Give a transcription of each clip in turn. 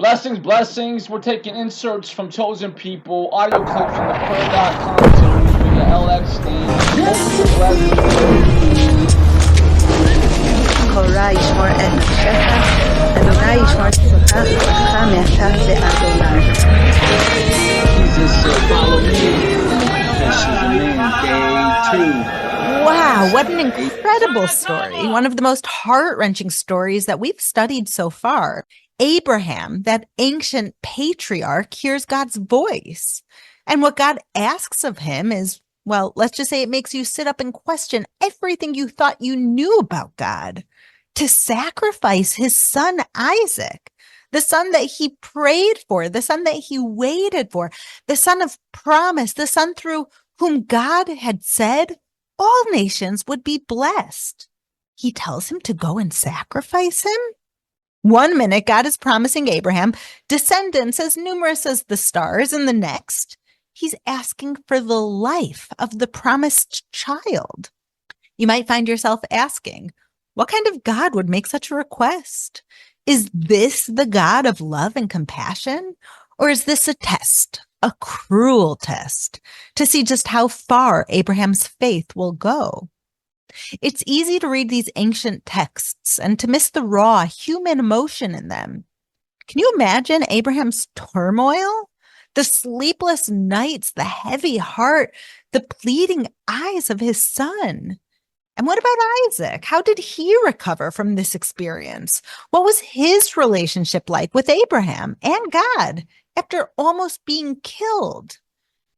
Blessings, blessings. We're taking inserts from chosen people, audio clips from the prayer.com series with Yael Eckstein. Hopefully blessings. קורא ישמור את נפשך, אדוני ישמור צאתך ובטחך מעתה ועד עולם. Jesus, follow me. Confessions of Man, day 2. Wow, what an incredible story. One of the most heart-wrenching stories that we've studied so far. Abraham, that ancient patriarch, hears God's voice. And what God asks of him is, well, let's just say it makes you sit up and question everything you thought you knew about God. To sacrifice his son Isaac, the son that he prayed for, the son that he waited for, the son of promise, the son through whom God had said all nations would be blessed. He tells him to go and sacrifice him. 1 minute, God is promising Abraham descendants as numerous as the stars, and the next, he's asking for the life of the promised child. You might find yourself asking, what kind of God would make such a request? Is this the God of love and compassion? Or is this a test, a cruel test, to see just how far Abraham's faith will go? It's easy to read these ancient texts and to miss the raw human emotion in them. Can you imagine Abraham's turmoil? The sleepless nights, the heavy heart, the pleading eyes of his son. And what about Isaac? How did he recover from this experience? What was his relationship like with Abraham and God after almost being killed?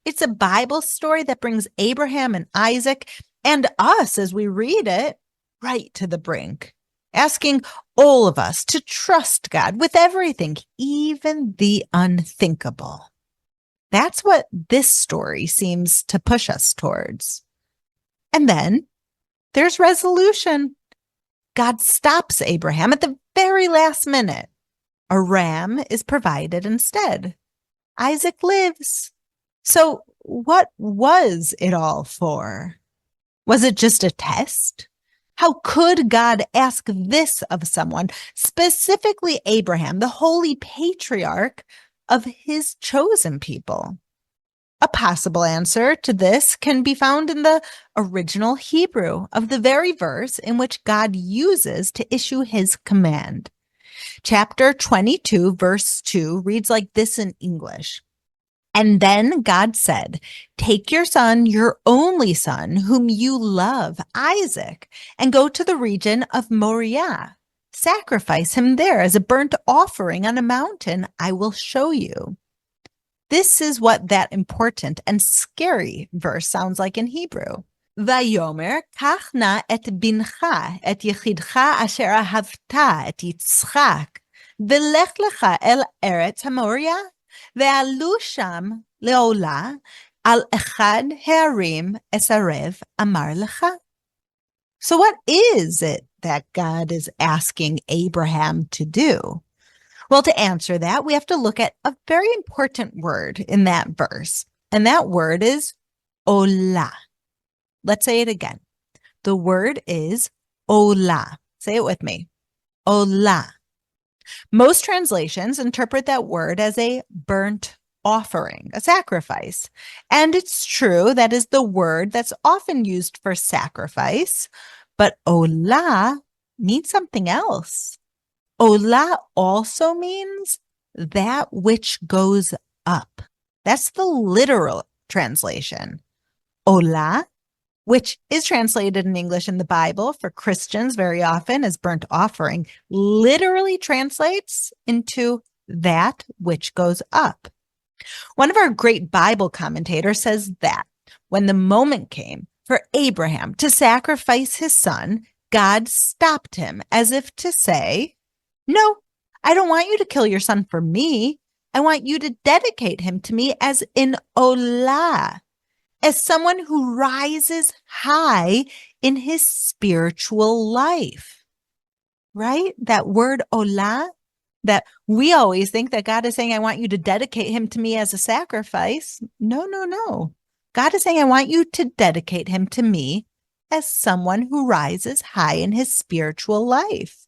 It's a Bible story that brings Abraham and Isaac and us as we read it right to the brink, asking all of us to trust God with everything, even the unthinkable. That's what this story seems to push us towards. And then there's resolution. God stops Abraham at the very last minute. A ram is provided instead. Isaac lives. So what was it all for? Was it just a test? How could God ask this of someone, specifically Abraham, the holy patriarch of his chosen people? A possible answer to this can be found in the original Hebrew of the very verse in which God uses to issue his command. Chapter 22, verse 2 reads like this in English. And then God said, take your son, your only son, whom you love, Isaac, and go to the region of Moriah. Sacrifice him there as a burnt offering on a mountain I will show you. This is what that important and scary verse sounds like in Hebrew. Vayomer kach na et bincha et yechidcha asher ahavta et Yitzchak velech lecha el eretz haMoriah ve'alu sham leola al echad ha'arim esarev amar lecha. So what is it that God is asking Abraham to do? Well, to answer that, we have to look at a very important word in that verse, and that word is olah. Let's say it again. The word is olah. Say it with me. Olah. Most translations interpret that word as a burnt offering, a sacrifice. And it's true, that is the word that's often used for sacrifice, but olah means something else. Olah also means that which goes up. That's the literal translation. Olah, which is translated in English in the Bible for Christians very often as burnt offering, literally translates into that which goes up. One of our great Bible commentators says that when the moment came for Abraham to sacrifice his son, God stopped him as if to say, no, I don't want you to kill your son for me. I want you to dedicate him to me as an olah, as someone who rises high in his spiritual life. Right? That word olah, that we always think that God is saying, I want you to dedicate him to me as a sacrifice. No, no, no. God is saying, I want you to dedicate him to me as someone who rises high in his spiritual life.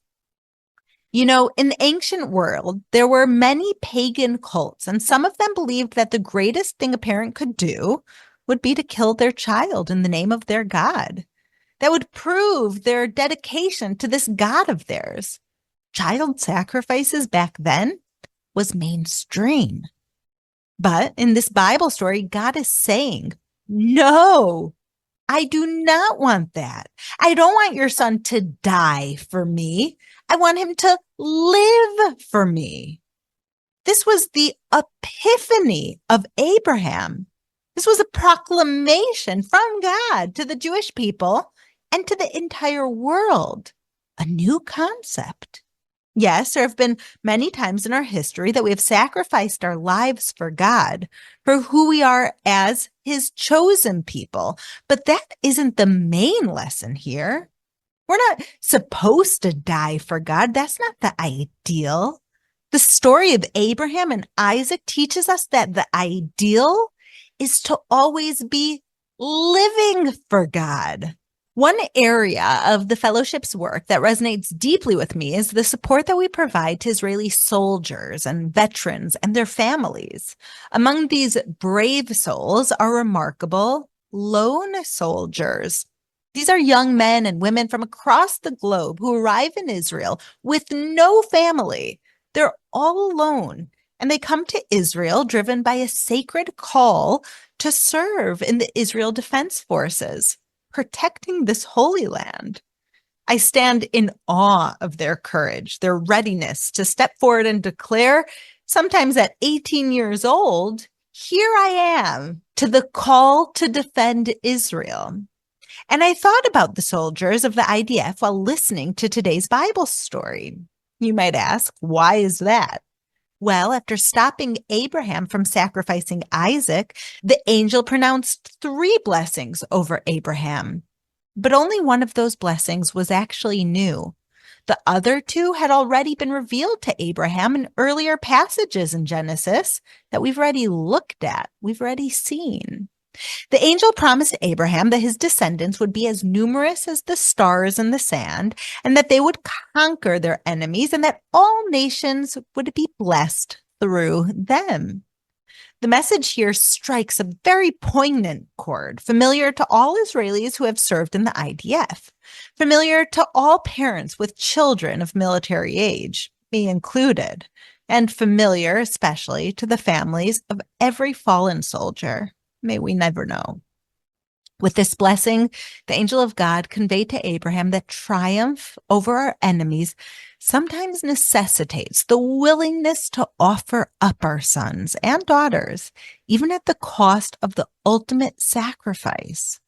You know, in the ancient world, there were many pagan cults, and some of them believed that the greatest thing a parent could do would be to kill their child in the name of their god. That would prove their dedication to this god of theirs. Child sacrifices back then was mainstream. But in this Bible story, God is saying, no, I do not want that. I don't want your son to die for me. I want him to live for me. This was the epiphany of Abraham. This was a proclamation from God to the Jewish people and to the entire world, a new concept. Yes, there have been many times in our history that we have sacrificed our lives for God, for who we are as his chosen people. But that isn't the main lesson here. We're not supposed to die for God. That's not the ideal. The story of Abraham and Isaac teaches us that the ideal is to always be living for God. One area of the fellowship's work that resonates deeply with me is the support that we provide to Israeli soldiers and veterans and their families. Among these brave souls are remarkable lone soldiers. These are young men and women from across the globe who arrive in Israel with no family. They're all alone, and they come to Israel driven by a sacred call to serve in the Israel Defense Forces, protecting this holy land. I stand in awe of their courage, their readiness to step forward and declare, sometimes at 18 years old, here I am to the call to defend Israel. And I thought about the soldiers of the IDF while listening to today's Bible story. You might ask, why is that? Well, after stopping Abraham from sacrificing Isaac, the angel pronounced 3 blessings over Abraham. But only one of those blessings was actually new. The other 2 had already been revealed to Abraham in earlier passages in Genesis that we've already looked at, we've already seen. The angel promised Abraham that his descendants would be as numerous as the stars in the sand, and that they would conquer their enemies, and that all nations would be blessed through them. The message here strikes a very poignant chord, familiar to all Israelis who have served in the IDF, familiar to all parents with children of military age, me included, and familiar especially to the families of every fallen soldier. May we never know. With this blessing, the angel of God conveyed to Abraham that triumph over our enemies sometimes necessitates the willingness to offer up our sons and daughters, even at the cost of the ultimate sacrifice.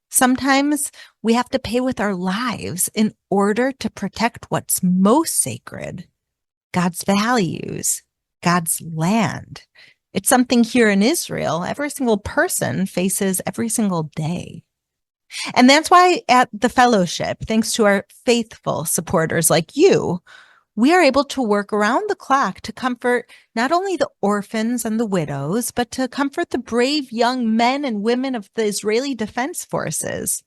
Sometimes we have to pay with our lives in order to protect what's most sacred, God's values, God's land. It's something here in Israel every single person faces every single day. And that's why at the fellowship, thanks to our faithful supporters like you, we are able to work around the clock to comfort not only the orphans and the widows, but to comfort the brave young men and women of the Israeli Defense Forces,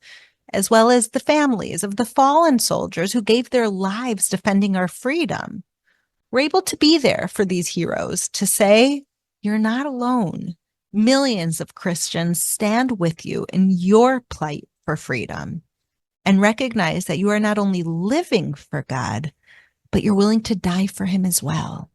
as well as the families of the fallen soldiers who gave their lives defending our freedom. We're able to be there for these heroes to say, you're not alone. Millions of Christians stand with you in your plight for freedom, and recognize that you are not only living for God, but you're willing to die for him as well.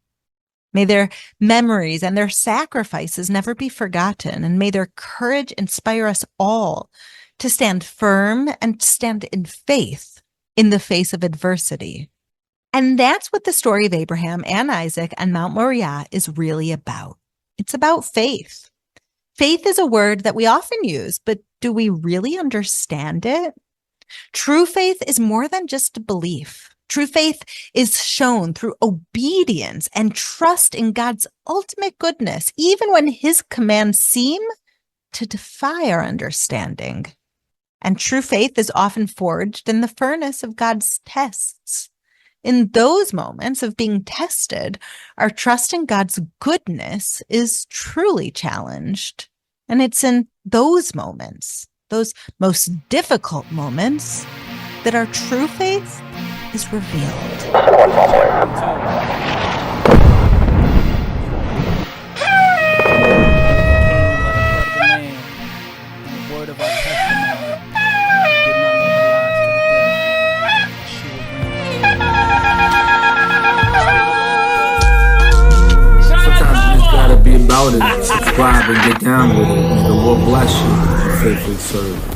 May their memories and their sacrifices never be forgotten, and may their courage inspire us all to stand firm and stand in faith in the face of adversity. And that's what the story of Abraham and Isaac on Mount Moriah is really about. It's about faith. Faith is a word that we often use, but do we really understand it? True faith is more than just a belief. True faith is shown through obedience and trust in God's ultimate goodness, even when his commands seem to defy our understanding. And true faith is often forged in the furnace of God's tests. In those moments of being tested, our trust in God's goodness is truly challenged. And it's in those moments, those most difficult moments, that our true faith is revealed. About it, subscribe and get down with it. The Lord bless you and faithfully serve.